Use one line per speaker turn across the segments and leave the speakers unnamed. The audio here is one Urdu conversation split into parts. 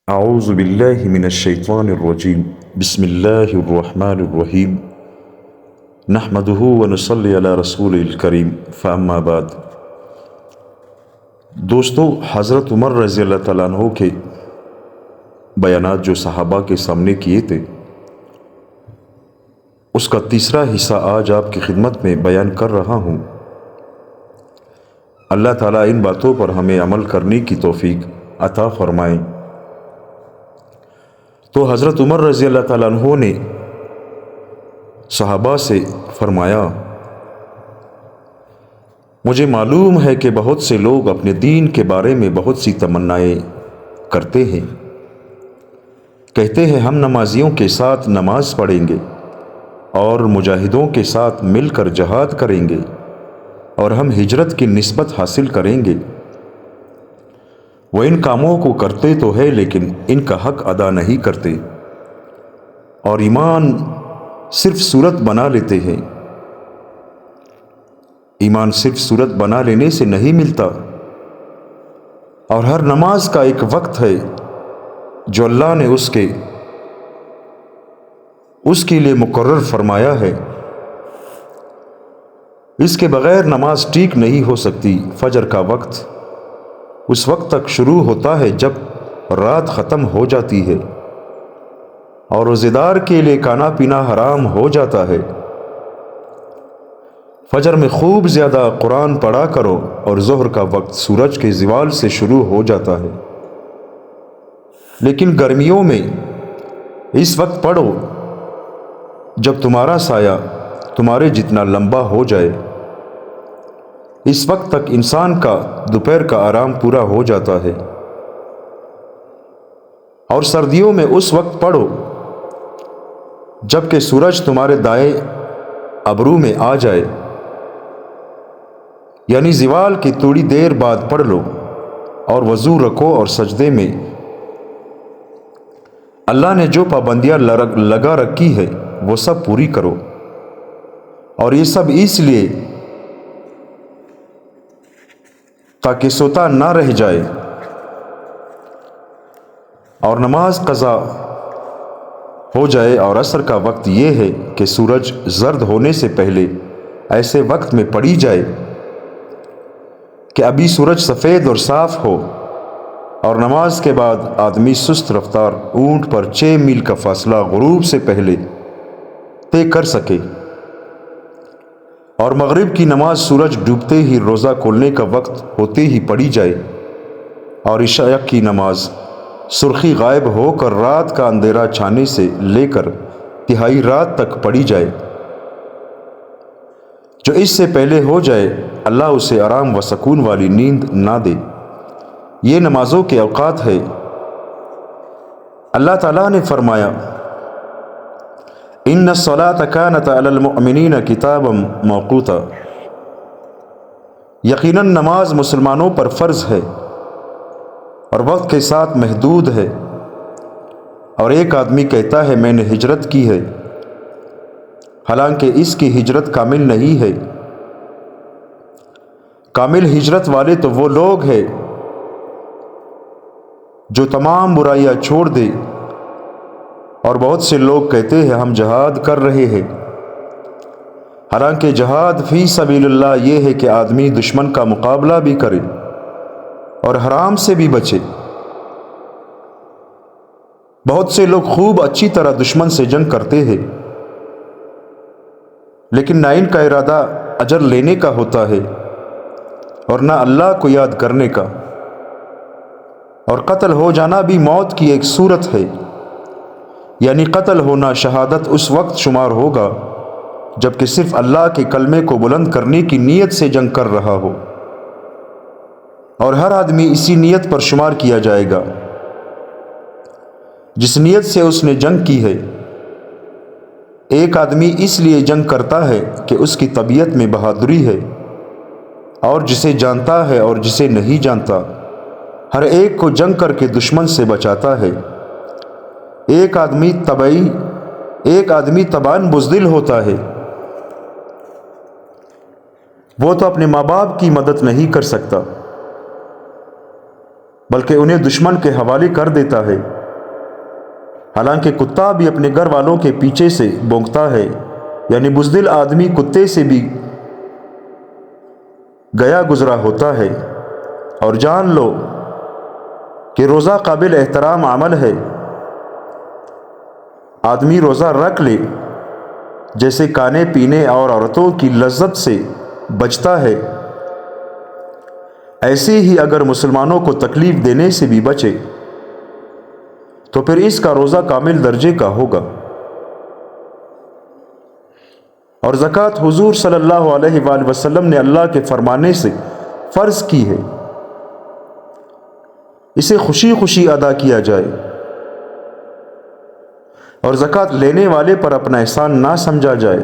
اعوذ باللہ من الشیطان الرجیم بسم اللہ الرحمن الرحیم نحمدہ ونصلی علی رسول الکریم فاما بعد۔ دوستو، حضرت عمر رضی اللہ تعالیٰ عنہ کے بیانات جو صحابہ کے سامنے کیے تھے، اس کا تیسرا حصہ آج آپ کی خدمت میں بیان کر رہا ہوں۔ اللہ تعالیٰ ان باتوں پر ہمیں عمل کرنے کی توفیق عطا فرمائیں۔ تو حضرت عمر رضی اللہ تعالیٰ عنہ نے صحابہ سے فرمایا، مجھے معلوم ہے کہ بہت سے لوگ اپنے دین کے بارے میں بہت سی تمنائیں کرتے ہیں، کہتے ہیں ہم نمازیوں کے ساتھ نماز پڑھیں گے اور مجاہدوں کے ساتھ مل کر جہاد کریں گے اور ہم ہجرت کی نسبت حاصل کریں گے۔ وہ ان کاموں کو کرتے تو ہے لیکن ان کا حق ادا نہیں کرتے اور ایمان صرف صورت بنا لیتے ہیں۔ ایمان صرف صورت بنا لینے سے نہیں ملتا، اور ہر نماز کا ایک وقت ہے جو اللہ نے اس کے لیے مقرر فرمایا ہے۔ اس کے بغیر نماز ٹھیک نہیں ہو سکتی۔ فجر کا وقت اس وقت تک شروع ہوتا ہے جب رات ختم ہو جاتی ہے، اور روزے دار کے لیے کھانا پینا حرام ہو جاتا ہے۔ فجر میں خوب زیادہ قرآن پڑھا کرو، اور ظہر کا وقت سورج کے زوال سے شروع ہو جاتا ہے، لیکن گرمیوں میں اس وقت پڑھو جب تمہارا سایہ تمہارے جتنا لمبا ہو جائے۔ اس وقت تک انسان کا دوپہر کا آرام پورا ہو جاتا ہے، اور سردیوں میں اس وقت پڑھو جب کہ سورج تمہارے دائیں ابرو میں آ جائے، یعنی زوال کی تھوڑی دیر بعد پڑھ لو، اور وضو رکو اور سجدے میں اللہ نے جو پابندیاں لگا رکھی ہے وہ سب پوری کرو، اور یہ سب اس لیے تاکہ سوتا نہ رہ جائے۔ اور نماز قضا ہو جائے، اور عصر کا وقت یہ ہے کہ سورج زرد ہونے سے پہلے ایسے وقت میں پڑھی جائے کہ ابھی سورج سفید اور صاف ہو، اور نماز کے بعد آدمی سست رفتار اونٹ پر 6 میل کا فاصلہ غروب سے پہلے طے کر سکے، اور مغرب کی نماز سورج ڈوبتے ہی روزہ کھولنے کا وقت ہوتے ہی پڑھی جائے، اور عشاء کی نماز سرخی غائب ہو کر رات کا اندھیرا چھانے سے لے کر تہائی رات تک پڑھی جائے۔ جو اس سے پہلے ہو جائے اللہ اسے آرام و سکون والی نیند نہ دے۔ یہ نمازوں کے اوقات ہے۔ اللہ تعالیٰ نے فرمایا، ان الصلاۃ کانت علی المؤمنین کتابا موقوتا، یقیناً نماز مسلمانوں پر فرض ہے اور وقت کے ساتھ محدود ہے۔ اور ایک آدمی کہتا ہے میں نے ہجرت کی ہے، حالانکہ اس کی ہجرت کامل نہیں ہے۔ کامل ہجرت والے تو وہ لوگ ہیں جو تمام برائیاں چھوڑ دے، اور بہت سے لوگ کہتے ہیں ہم جہاد کر رہے ہیں، حالانکہ جہاد فی سبیل اللہ یہ ہے کہ آدمی دشمن کا مقابلہ بھی کرے اور حرام سے بھی بچے۔ بہت سے لوگ خوب اچھی طرح دشمن سے جنگ کرتے ہیں، لیکن نہ ان کا ارادہ اجر لینے کا ہوتا ہے اور نہ اللہ کو یاد کرنے کا، اور قتل ہو جانا بھی موت کی ایک صورت ہے، یعنی قتل ہونا شہادت اس وقت شمار ہوگا جبکہ صرف اللہ کے کلمے کو بلند کرنے کی نیت سے جنگ کر رہا ہو، اور ہر آدمی اسی نیت پر شمار کیا جائے گا جس نیت سے اس نے جنگ کی ہے۔ ایک آدمی اس لیے جنگ کرتا ہے کہ اس کی طبیعت میں بہادری ہے، اور جسے جانتا ہے اور جسے نہیں جانتا، ہر ایک کو جنگ کر کے دشمن سے بچاتا ہے۔ ایک آدمی طبعاً بزدل ہوتا ہے، وہ تو اپنے ماں باپ کی مدد نہیں کر سکتا بلکہ انہیں دشمن کے حوالے کر دیتا ہے۔ حالانکہ کتا بھی اپنے گھر والوں کے پیچھے سے بھونکتا ہے، یعنی بزدل آدمی کتے سے بھی گیا گزرا ہوتا ہے۔ اور جان لو کہ روزہ قابل احترام عمل ہے۔ آدمی روزہ رکھ لے، جیسے کھانے پینے اور عورتوں کی لذت سے بچتا ہے، ایسے ہی اگر مسلمانوں کو تکلیف دینے سے بھی بچے تو پھر اس کا روزہ کامل درجے کا ہوگا۔ اور زکوٰۃ حضور صلی اللہ علیہ وآلہ وسلم نے اللہ کے فرمانے سے فرض کی ہے، اسے خوشی خوشی ادا کیا جائے، اور زکوٰۃ لینے والے پر اپنا احسان نہ سمجھا جائے۔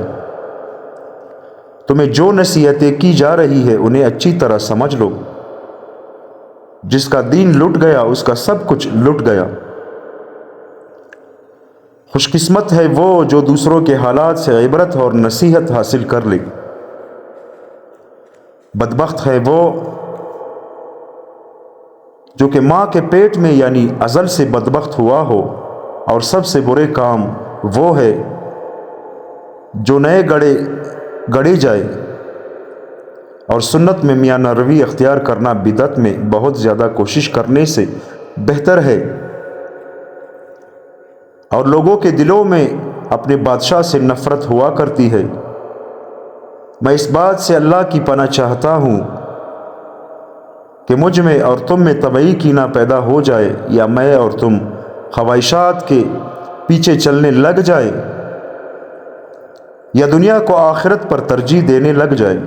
تمہیں جو نصیحتیں کی جا رہی ہے انہیں اچھی طرح سمجھ لو، جس کا دین لٹ گیا اس کا سب کچھ لٹ گیا۔ خوش قسمت ہے وہ جو دوسروں کے حالات سے عبرت اور نصیحت حاصل کر لے، بدبخت ہے وہ جو کہ ماں کے پیٹ میں یعنی ازل سے بدبخت ہوا ہو، اور سب سے برے کام وہ ہے جو نئے گڑے جائے، اور سنت میں میانہ روی اختیار کرنا بدعت میں بہت زیادہ کوشش کرنے سے بہتر ہے۔ اور لوگوں کے دلوں میں اپنے بادشاہ سے نفرت ہوا کرتی ہے۔ میں اس بات سے اللہ کی پناہ چاہتا ہوں کہ مجھ میں اور تم میں طبعی کینہ پیدا ہو جائے، یا میں اور تم خواہشات کے پیچھے چلنے لگ جائے، یا دنیا کو آخرت پر ترجیح دینے لگ جائے۔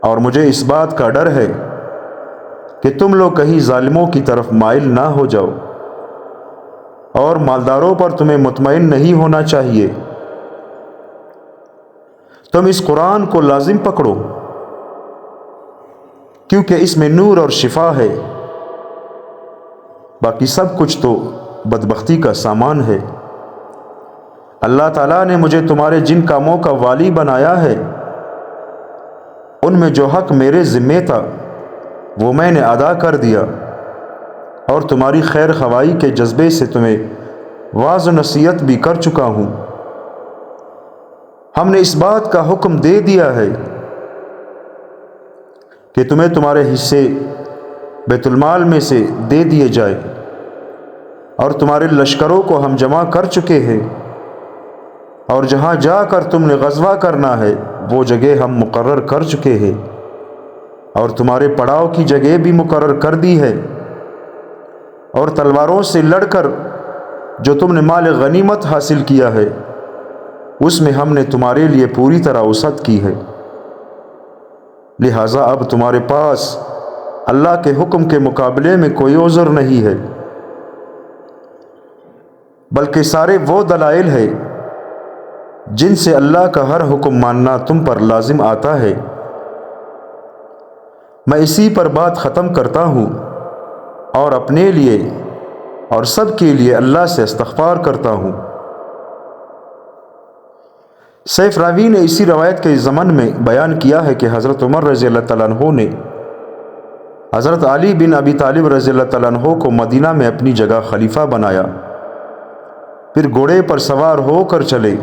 اور مجھے اس بات کا ڈر ہے کہ تم لوگ کہیں ظالموں کی طرف مائل نہ ہو جاؤ، اور مالداروں پر تمہیں مطمئن نہیں ہونا چاہیے۔ تم اس قرآن کو لازم پکڑو، کیونکہ اس میں نور اور شفا ہے، باقی سب کچھ تو بدبختی کا سامان ہے۔ اللہ تعالیٰ نے مجھے تمہارے جن کاموں کا والی بنایا ہے، ان میں جو حق میرے ذمے تھا وہ میں نے ادا کر دیا، اور تمہاری خیر خواہی کے جذبے سے تمہیں واعظ و نصیحت بھی کر چکا ہوں۔ ہم نے اس بات کا حکم دے دیا ہے کہ تمہیں تمہارے حصے بیت المال میں سے دے دیے جائے، اور تمہارے لشکروں کو ہم جمع کر چکے ہیں، اور جہاں جا کر تم نے غزوہ کرنا ہے وہ جگہ ہم مقرر کر چکے ہیں، اور تمہارے پڑاؤ کی جگہ بھی مقرر کر دی ہے، اور تلواروں سے لڑ کر جو تم نے مال غنیمت حاصل کیا ہے اس میں ہم نے تمہارے لیے پوری طرح وسعت کی ہے۔ لہٰذا اب تمہارے پاس اللہ کے حکم کے مقابلے میں کوئی عذر نہیں ہے، بلکہ سارے وہ دلائل ہیں جن سے اللہ کا ہر حکم ماننا تم پر لازم آتا ہے۔ میں اسی پر بات ختم کرتا ہوں، اور اپنے لیے اور سب کے لیے اللہ سے استغفار کرتا ہوں۔ سیف راوی نے اسی روایت کے ضمن میں بیان کیا ہے کہ حضرت عمر رضی اللہ تعالیٰ عنہ نے حضرت علی بن ابی طالب رضی اللہ تعالیٰ عنہ کو مدینہ میں اپنی جگہ خلیفہ بنایا، پھر گھوڑے پر سوار ہو کر چلے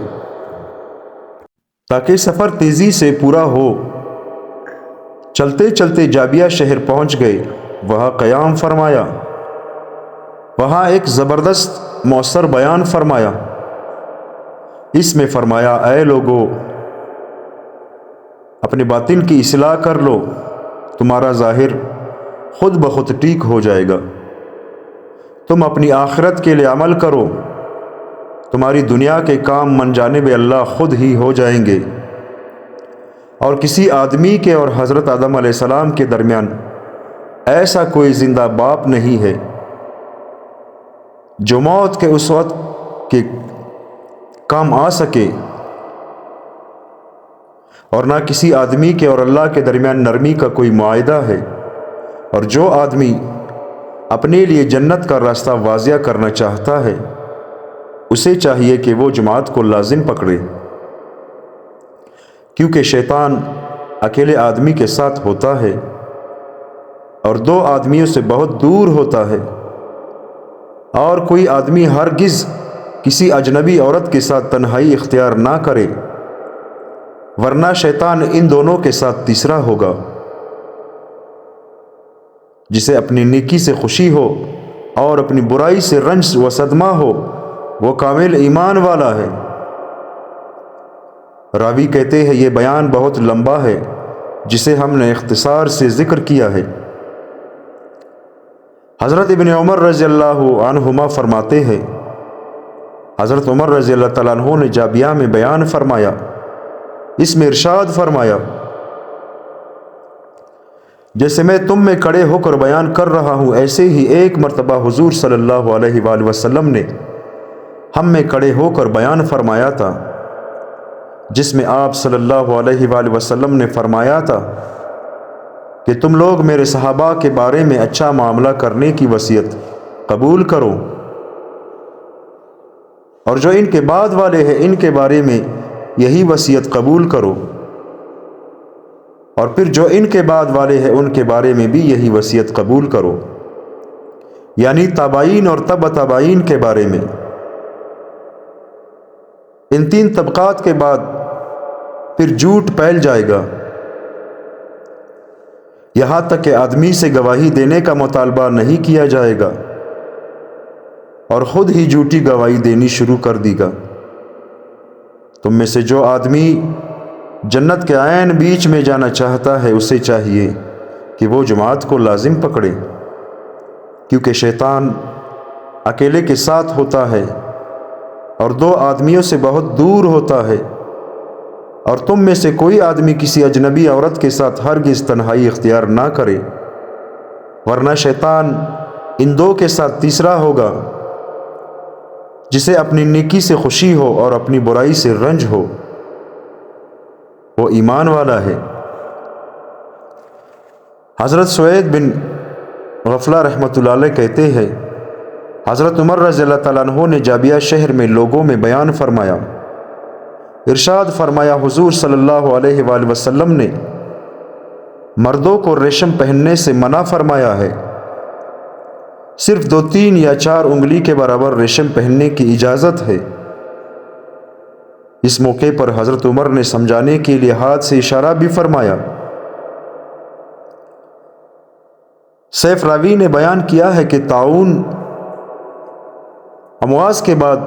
تاکہ سفر تیزی سے پورا ہو۔ چلتے چلتے جابیہ شہر پہنچ گئے، وہاں قیام فرمایا، وہاں ایک زبردست مؤثر بیان فرمایا۔ اس میں فرمایا، اے لوگو، اپنے باطن کی اصلاح کر لو، تمہارا ظاہر خود بخود ٹھیک ہو جائے گا۔ تم اپنی آخرت کے لیے عمل کرو، تمہاری دنیا کے کام من جانب اللہ خود ہی ہو جائیں گے۔ اور کسی آدمی کے اور حضرت آدم علیہ السلام کے درمیان ایسا کوئی زندہ باپ نہیں ہے جو موت کے اس وقت کے کام آ سکے، اور نہ کسی آدمی کے اور اللہ کے درمیان نرمی کا کوئی معاہدہ ہے۔ اور جو آدمی اپنے لیے جنت کا راستہ واضح کرنا چاہتا ہے اسے چاہیے کہ وہ جماعت کو لازم پکڑے، کیونکہ شیطان اکیلے آدمی کے ساتھ ہوتا ہے اور دو آدمیوں سے بہت دور ہوتا ہے۔ اور کوئی آدمی ہرگز کسی اجنبی عورت کے ساتھ تنہائی اختیار نہ کرے، ورنہ شیطان ان دونوں کے ساتھ تیسرا ہوگا۔ جسے اپنی نیکی سے خوشی ہو اور اپنی برائی سے رنج و صدمہ ہو، وہ کامل ایمان والا ہے۔ راوی کہتے ہیں یہ بیان بہت لمبا ہے جسے ہم نے اختصار سے ذکر کیا ہے۔ حضرت ابن عمر رضی اللہ عنہما فرماتے ہیں، حضرت عمر رضی اللہ تعالیٰ عنہ نے جابیہ میں بیان فرمایا، اس میں ارشاد فرمایا، جیسے میں تم میں کھڑے ہو کر بیان کر رہا ہوں، ایسے ہی ایک مرتبہ حضور صلی اللہ علیہ وآلہ وسلم نے ہم میں کھڑے ہو کر بیان فرمایا تھا، جس میں آپ صلی اللہ علیہ وآلہ وسلم نے فرمایا تھا کہ تم لوگ میرے صحابہ کے بارے میں اچھا معاملہ کرنے کی وصیت قبول کرو، اور جو ان کے بعد والے ہیں ان کے بارے میں یہی وصیت قبول کرو، اور پھر جو ان کے بعد والے ہیں ان کے بارے میں بھی یہی وصیت قبول کرو، یعنی تابعین اور تبع تابعین کے بارے میں۔ ان تین طبقات کے بعد پھر جھوٹ پھیل جائے گا، یہاں تک کہ آدمی سے گواہی دینے کا مطالبہ نہیں کیا جائے گا اور خود ہی جھوٹی گواہی دینی شروع کر دی گا۔ تم میں سے جو آدمی جنت کے عین بیچ میں جانا چاہتا ہے، اسے چاہیے کہ وہ جماعت کو لازم پکڑے، کیونکہ شیطان اکیلے کے ساتھ ہوتا ہے اور دو آدمیوں سے بہت دور ہوتا ہے، اور تم میں سے کوئی آدمی کسی اجنبی عورت کے ساتھ ہرگز تنہائی اختیار نہ کرے، ورنہ شیطان ان دو کے ساتھ تیسرا ہوگا۔ جسے اپنی نیکی سے خوشی ہو اور اپنی برائی سے رنج ہو، وہ ایمان والا ہے۔ حضرت سوید بن غفلہ رحمۃ اللہ علیہ کہتے ہیں، حضرت عمر رضی اللہ تعالیٰ عنہ نے جابیہ شہر میں لوگوں میں بیان فرمایا، ارشاد فرمایا، حضور صلی اللہ علیہ وآلہ وسلم نے مردوں کو ریشم پہننے سے منع فرمایا ہے، صرف 2، 3 یا 4 انگلی کے برابر ریشم پہننے کی اجازت ہے۔ اس موقع پر حضرت عمر نے سمجھانے کے لیے ہاتھ سے اشارہ بھی فرمایا۔ سیف راوی نے بیان کیا ہے کہ طاعون امواس کے بعد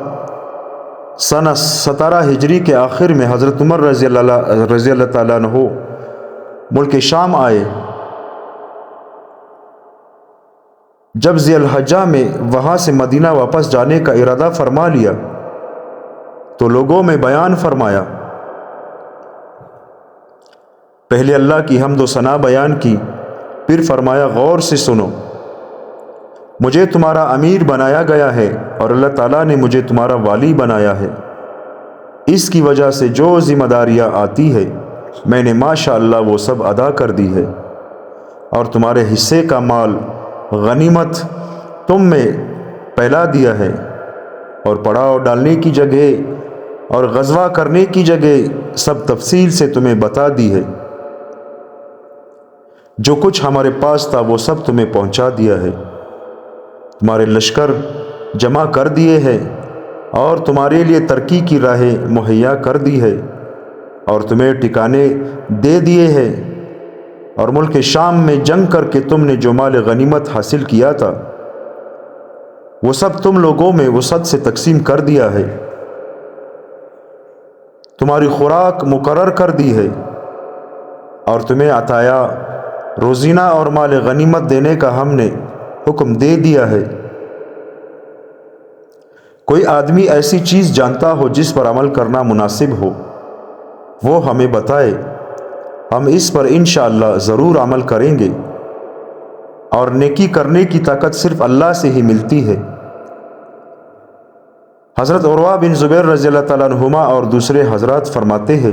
سنہ 17 ہجری کے آخر میں حضرت عمر رضی اللہ تعالیٰ عنہ ملک شام آئے۔ جب ذی الحجہ میں وہاں سے مدینہ واپس جانے کا ارادہ فرما لیا تو لوگوں میں بیان فرمایا، پہلے اللہ کی حمد و ثنا بیان کی، پھر فرمایا غور سے سنو، مجھے تمہارا امیر بنایا گیا ہے اور اللہ تعالیٰ نے مجھے تمہارا والی بنایا ہے، اس کی وجہ سے جو ذمہ داریاں آتی ہے میں نے ماشاء اللہ وہ سب ادا کر دی ہے، اور تمہارے حصے کا مال غنیمت تم میں پھیلا دیا ہے، اور پڑاؤ ڈالنے کی جگہ اور غزوہ کرنے کی جگہ سب تفصیل سے تمہیں بتا دی ہے، جو کچھ ہمارے پاس تھا وہ سب تمہیں پہنچا دیا ہے، تمہارے لشکر جمع کر دیے ہیں اور تمہارے لیے ترقی کی راہیں مہیا کر دی ہے، اور تمہیں ٹھکانے دے دیے ہیں، اور ملک شام میں جنگ کر کے تم نے جو مال غنیمت حاصل کیا تھا وہ سب تم لوگوں میں وسعت سے تقسیم کر دیا ہے، تمہاری خوراک مقرر کر دی ہے، اور تمہیں عطایا روزینہ اور مال غنیمت دینے کا ہم نے حکم دے دیا ہے۔ کوئی آدمی ایسی چیز جانتا ہو جس پر عمل کرنا مناسب ہو، وہ ہمیں بتائے، ہم اس پر انشاءاللہ ضرور عمل کریں گے، اور نیکی کرنے کی طاقت صرف اللہ سے ہی ملتی ہے۔ حضرت عروہ بن زبیر رضی اللہ تعالیٰ عنہما اور دوسرے حضرات فرماتے ہیں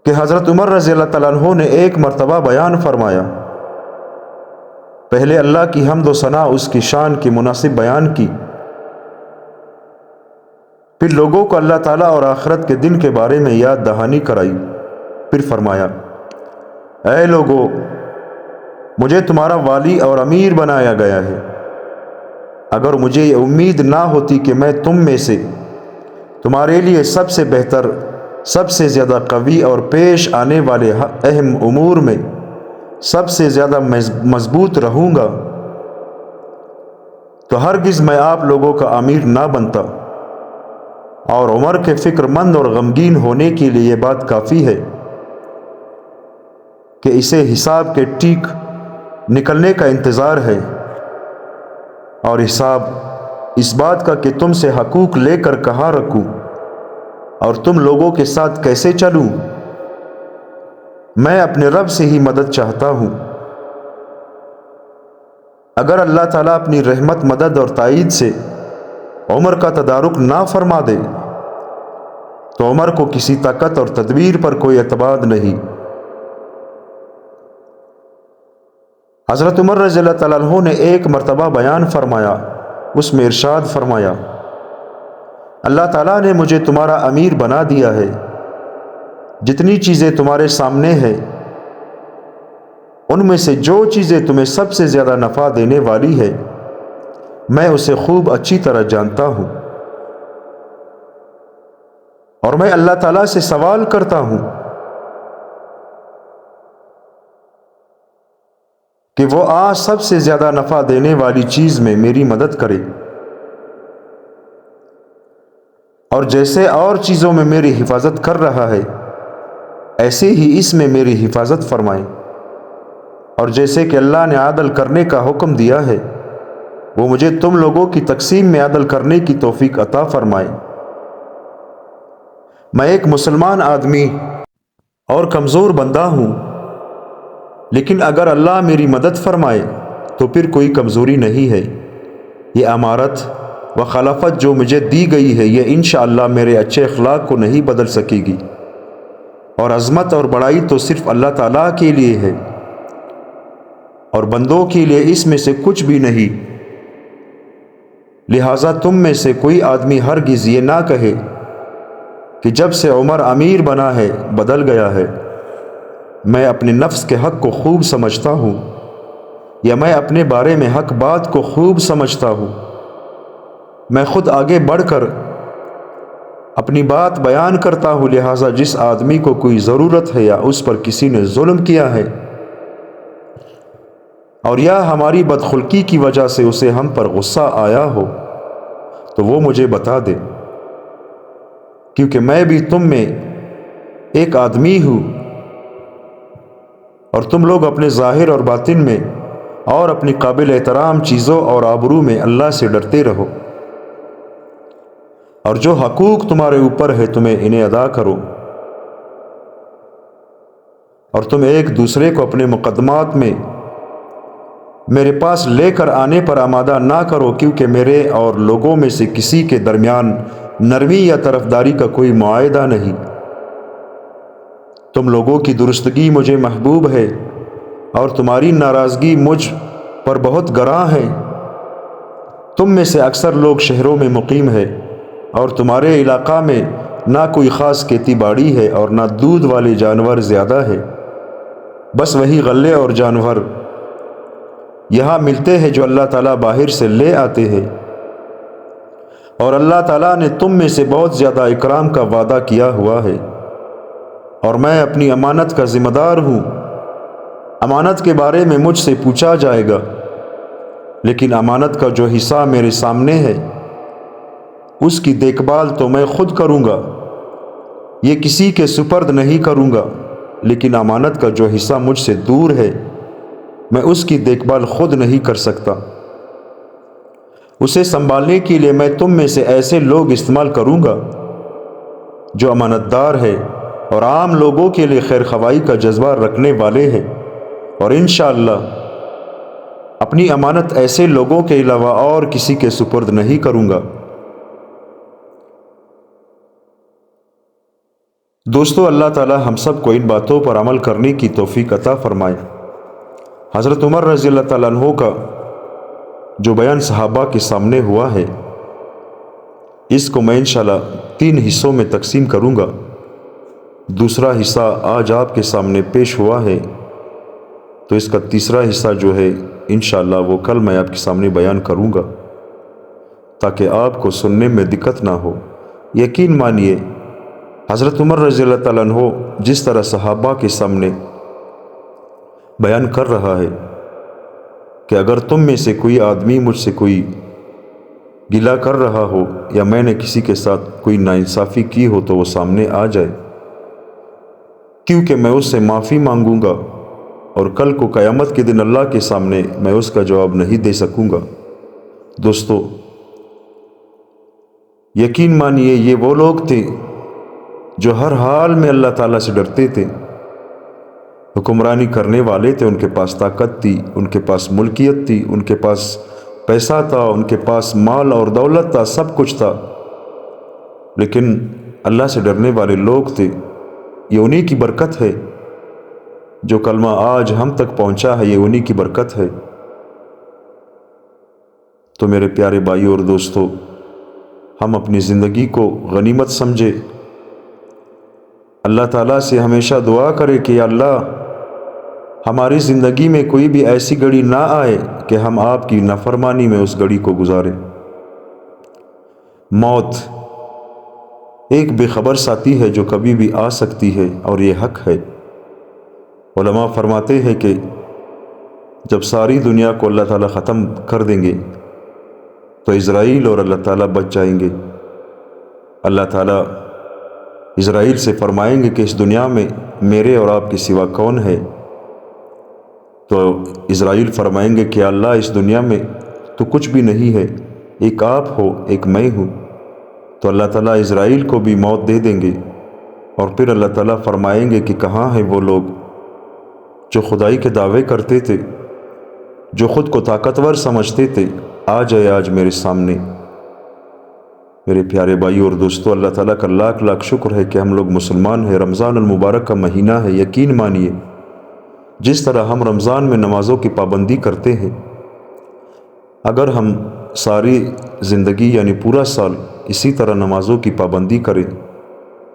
کہ حضرت عمر رضی اللہ تعالیٰ عنہ نے ایک مرتبہ بیان فرمایا، پہلے اللہ کی حمد و ثنا اس کی شان کی مناسب بیان کی، پھر لوگوں کو اللہ تعالیٰ اور آخرت کے دن کے بارے میں یاد دہانی کرائی، پھر فرمایا، اے لوگو، مجھے تمہارا والی اور امیر بنایا گیا ہے، اگر مجھے یہ امید نہ ہوتی کہ میں تم میں سے تمہارے لیے سب سے بہتر، سب سے زیادہ قوی اور پیش آنے والے اہم امور میں سب سے زیادہ مضبوط رہوں گا تو ہرگز میں آپ لوگوں کا امیر نہ بنتا۔ اور عمر کے فکر مند اور غمگین ہونے کے لیے یہ بات کافی ہے کہ اسے حساب کے ٹھیک نکلنے کا انتظار ہے، اور حساب اس بات کا کہ تم سے حقوق لے کر کہاں رکھوں اور تم لوگوں کے ساتھ کیسے چلوں۔ میں اپنے رب سے ہی مدد چاہتا ہوں۔ اگر اللہ تعالیٰ اپنی رحمت، مدد اور تائید سے عمر کا تدارک نہ فرما دے تو عمر کو کسی طاقت اور تدبیر پر کوئی اعتماد نہیں۔ حضرت عمر رضی اللہ تعالیٰ عنہ نے ایک مرتبہ بیان فرمایا، اس میں ارشاد فرمایا، اللہ تعالیٰ نے مجھے تمہارا امیر بنا دیا ہے، جتنی چیزیں تمہارے سامنے ہیں ان میں سے جو چیزیں تمہیں سب سے زیادہ نفع دینے والی ہے میں اسے خوب اچھی طرح جانتا ہوں، اور میں اللہ تعالیٰ سے سوال کرتا ہوں کہ وہ آج سب سے زیادہ نفع دینے والی چیز میں میری مدد کرے، اور جیسے اور چیزوں میں میری حفاظت کر رہا ہے ایسے ہی اس میں میری حفاظت فرمائے، اور جیسے کہ اللہ نے عدل کرنے کا حکم دیا ہے وہ مجھے تم لوگوں کی تقسیم میں عدل کرنے کی توفیق عطا فرمائے۔ میں ایک مسلمان آدمی اور کمزور بندہ ہوں، لیکن اگر اللہ میری مدد فرمائے تو پھر کوئی کمزوری نہیں ہے۔ یہ امارت و خلافت جو مجھے دی گئی ہے یہ انشاءاللہ میرے اچھے اخلاق کو نہیں بدل سکے گی، اور عظمت اور بڑائی تو صرف اللہ تعالیٰ کے لیے ہے، اور بندوں کے لیے اس میں سے کچھ بھی نہیں۔ لہٰذا تم میں سے کوئی آدمی ہرگز یہ نہ کہے کہ جب سے عمر امیر بنا ہے بدل گیا ہے۔ میں اپنے نفس کے حق کو خوب سمجھتا ہوں، یا میں اپنے بارے میں حق بات کو خوب سمجھتا ہوں۔ میں خود آگے بڑھ کر اپنی بات بیان کرتا ہوں، لہٰذا جس آدمی کو کوئی ضرورت ہے یا اس پر کسی نے ظلم کیا ہے اور یا ہماری بدخلقی کی وجہ سے اسے ہم پر غصہ آیا ہو تو وہ مجھے بتا دے، کیونکہ میں بھی تم میں ایک آدمی ہوں، اور تم لوگ اپنے ظاہر اور باطن میں اور اپنی قابل احترام چیزوں اور آبرو میں اللہ سے ڈرتے رہو، اور جو حقوق تمہارے اوپر ہے تمہیں انہیں ادا کرو، اور تم ایک دوسرے کو اپنے مقدمات میں میرے پاس لے کر آنے پر آمادہ نہ کرو، کیونکہ میرے اور لوگوں میں سے کسی کے درمیان نرمی یا طرفداری کا کوئی معاہدہ نہیں۔ تم لوگوں کی درستگی مجھے محبوب ہے اور تمہاری ناراضگی مجھ پر بہت گراں ہے۔ تم میں سے اکثر لوگ شہروں میں مقیم ہے، اور تمہارے علاقہ میں نہ کوئی خاص کھیتی باڑی ہے اور نہ دودھ والے جانور زیادہ ہے، بس وہی غلے اور جانور یہاں ملتے ہیں جو اللہ تعالیٰ باہر سے لے آتے ہیں، اور اللہ تعالیٰ نے تم میں سے بہت زیادہ اکرام کا وعدہ کیا ہوا ہے، اور میں اپنی امانت کا ذمہ دار ہوں۔ امانت کے بارے میں مجھ سے پوچھا جائے گا، لیکن امانت کا جو حصہ میرے سامنے ہے اس کی دیکھ بھال تو میں خود کروں گا، یہ کسی کے سپرد نہیں کروں گا، لیکن امانت کا جو حصہ مجھ سے دور ہے میں اس کی دیکھ بھال خود نہیں کر سکتا۔ اسے سنبھالنے کے لیے میں تم میں سے ایسے لوگ استعمال کروں گا جو امانت دار ہے اور عام لوگوں کے لیے خیر خواہی کا جذبہ رکھنے والے ہیں، اور انشاءاللہ اپنی امانت ایسے لوگوں کے علاوہ اور کسی کے سپرد نہیں کروں گا۔ دوستو، اللہ تعالی ہم سب کو ان باتوں پر عمل کرنے کی توفیق عطا فرمائے۔ حضرت عمر رضی اللہ تعالیٰ عنہ کا جو بیان صحابہ کے سامنے ہوا ہے اس کو میں انشاءاللہ 3 حصوں میں تقسیم کروں گا۔ دوسرا حصہ آج آپ کے سامنے پیش ہوا ہے، تو اس کا تیسرا حصہ جو ہے انشاءاللہ وہ کل میں آپ کے سامنے بیان کروں گا۔ تاکہ آپ کو سننے میں دقت نہ ہو۔ یقین مانیے حضرت عمر رضی اللہ تعالیٰ عنہ جس طرح صحابہ کے سامنے بیان کر رہا ہے کہ اگر تم میں سے کوئی آدمی مجھ سے کوئی گلہ کر رہا ہو یا میں نے کسی کے ساتھ کوئی ناانصافی کی ہو تو وہ سامنے آ جائے، کیونکہ میں اس سے معافی مانگوں گا اور کل کو قیامت کے دن اللہ کے سامنے میں اس کا جواب نہیں دے سکوں گا۔ دوستو، یقین مانیے یہ وہ لوگ تھے جو ہر حال میں اللہ تعالیٰ سے ڈرتے تھے، حکمرانی کرنے والے تھے، ان کے پاس طاقت تھی، ان کے پاس ملکیت تھی، ان کے پاس پیسہ تھا، ان کے پاس مال اور دولت تھا، سب کچھ تھا، لیکن اللہ سے ڈرنے والے لوگ تھے۔ یہ انہی کی برکت ہے جو کلمہ آج ہم تک پہنچا ہے، یہ انہی کی برکت ہے۔ تو میرے پیارے بھائیوں اور دوستو، ہم اپنی زندگی کو غنیمت سمجھے، اللہ تعالیٰ سے ہمیشہ دعا کرے کہ یا اللہ ہماری زندگی میں کوئی بھی ایسی گھڑی نہ آئے کہ ہم آپ کی نافرمانی میں اس گھڑی کو گزاریں۔ موت ایک بے خبر ساتھی ہے جو کبھی بھی آ سکتی ہے اور یہ حق ہے۔ علماء فرماتے ہیں کہ جب ساری دنیا کو اللہ تعالیٰ ختم کر دیں گے تو اسرائیل اور اللہ تعالیٰ بچ جائیں گے۔ اللہ تعالیٰ اسرائیل سے فرمائیں گے کہ اس دنیا میں میرے اور آپ کے سوا کون ہے؟ تو اسرائیل فرمائیں گے کہ اللہ اس دنیا میں تو کچھ بھی نہیں ہے، ایک آپ ہو، ایک میں ہوں۔ تو اللہ تعالیٰ اسرائیل کو بھی موت دے دیں گے اور پھر اللہ تعالیٰ فرمائیں گے کہ کہاں ہیں وہ لوگ جو خدائی کے دعوے کرتے تھے، جو خود کو طاقتور سمجھتے تھے، آ جائے آج میرے سامنے۔ میرے پیارے بھائیوں اور دوستو، اللہ تعالیٰ کا لاکھ لاکھ شکر ہے کہ ہم لوگ مسلمان ہیں۔ رمضان المبارک کا مہینہ ہے۔ یقین مانیے جس طرح ہم رمضان میں نمازوں کی پابندی کرتے ہیں، اگر ہم ساری زندگی یعنی پورا سال اسی طرح نمازوں کی پابندی کریں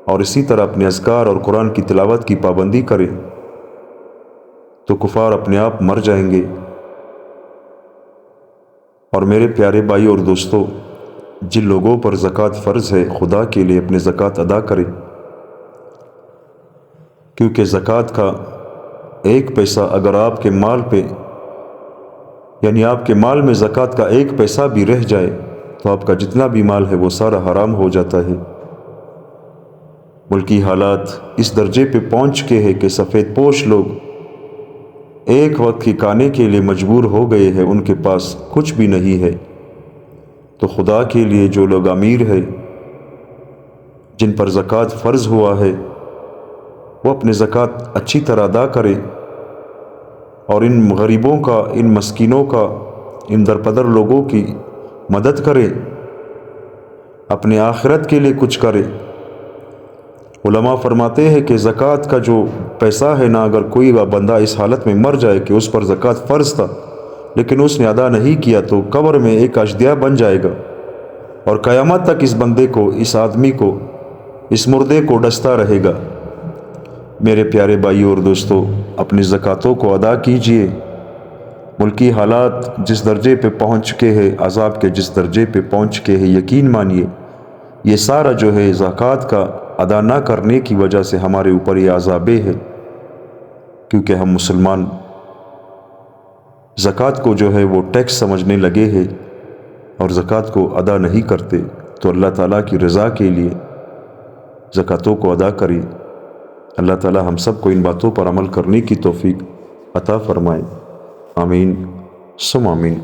اور اسی طرح اپنے اذکار اور قرآن کی تلاوت کی پابندی کریں تو کفار اپنے آپ مر جائیں گے۔ اور میرے پیارے بھائی اور دوستو، جن لوگوں پر زکوٰۃ فرض ہے خدا کے لیے اپنے زکوٰۃ ادا کریں، کیونکہ زکوٰۃ کا ایک پیسہ اگر آپ کے مال پہ یعنی آپ کے مال میں زکوٰۃ کا ایک پیسہ بھی رہ جائے تو آپ کا جتنا بھی مال ہے وہ سارا حرام ہو جاتا ہے۔ ملکی حالات اس درجے پہ پہنچ کے ہیں کہ سفید پوش لوگ ایک وقت کے کھانے کے لیے مجبور ہو گئے ہیں، ان کے پاس کچھ بھی نہیں ہے۔ تو خدا کے لیے جو لوگ امیر ہیں، جن پر زکوٰۃ فرض ہوا ہے، وہ اپنے زکوٰۃ اچھی طرح ادا کریں اور ان غریبوں کا، ان مسکینوں کا، ان درپدر لوگوں کی مدد کریں، اپنے آخرت کے لیے کچھ کریں۔ علماء فرماتے ہیں کہ زکوٰۃ کا جو پیسہ ہے نا، اگر کوئی بندہ اس حالت میں مر جائے کہ اس پر زکوٰۃ فرض تھا لیکن اس نے ادا نہیں کیا تو قبر میں ایک اشدیا بن جائے گا اور قیامت تک اس بندے کو، اس آدمی کو، اس مردے کو ڈستا رہے گا۔ میرے پیارے بھائیوں اور دوستو، اپنی زکوٰۃوں کو ادا کیجئے۔ ملکی حالات جس درجے پہ پہنچ چکے ہیں، عذاب کے جس درجے پہ پہنچ چکے ہیں، یقین مانیے یہ سارا جو ہے زکوٰۃ کا ادا نہ کرنے کی وجہ سے ہمارے اوپر یہ عذابیں ہے، کیونکہ ہم مسلمان زکوٰۃ کو جو ہے وہ ٹیکس سمجھنے لگے ہیں اور زکوٰۃ کو ادا نہیں کرتے۔ تو اللہ تعالیٰ کی رضا کے لیے زکوٰۃوں کو ادا کریں۔ اللہ تعالیٰ ہم سب کو ان باتوں پر عمل کرنے کی توفیق عطا فرمائے۔ آمین ثم آمین۔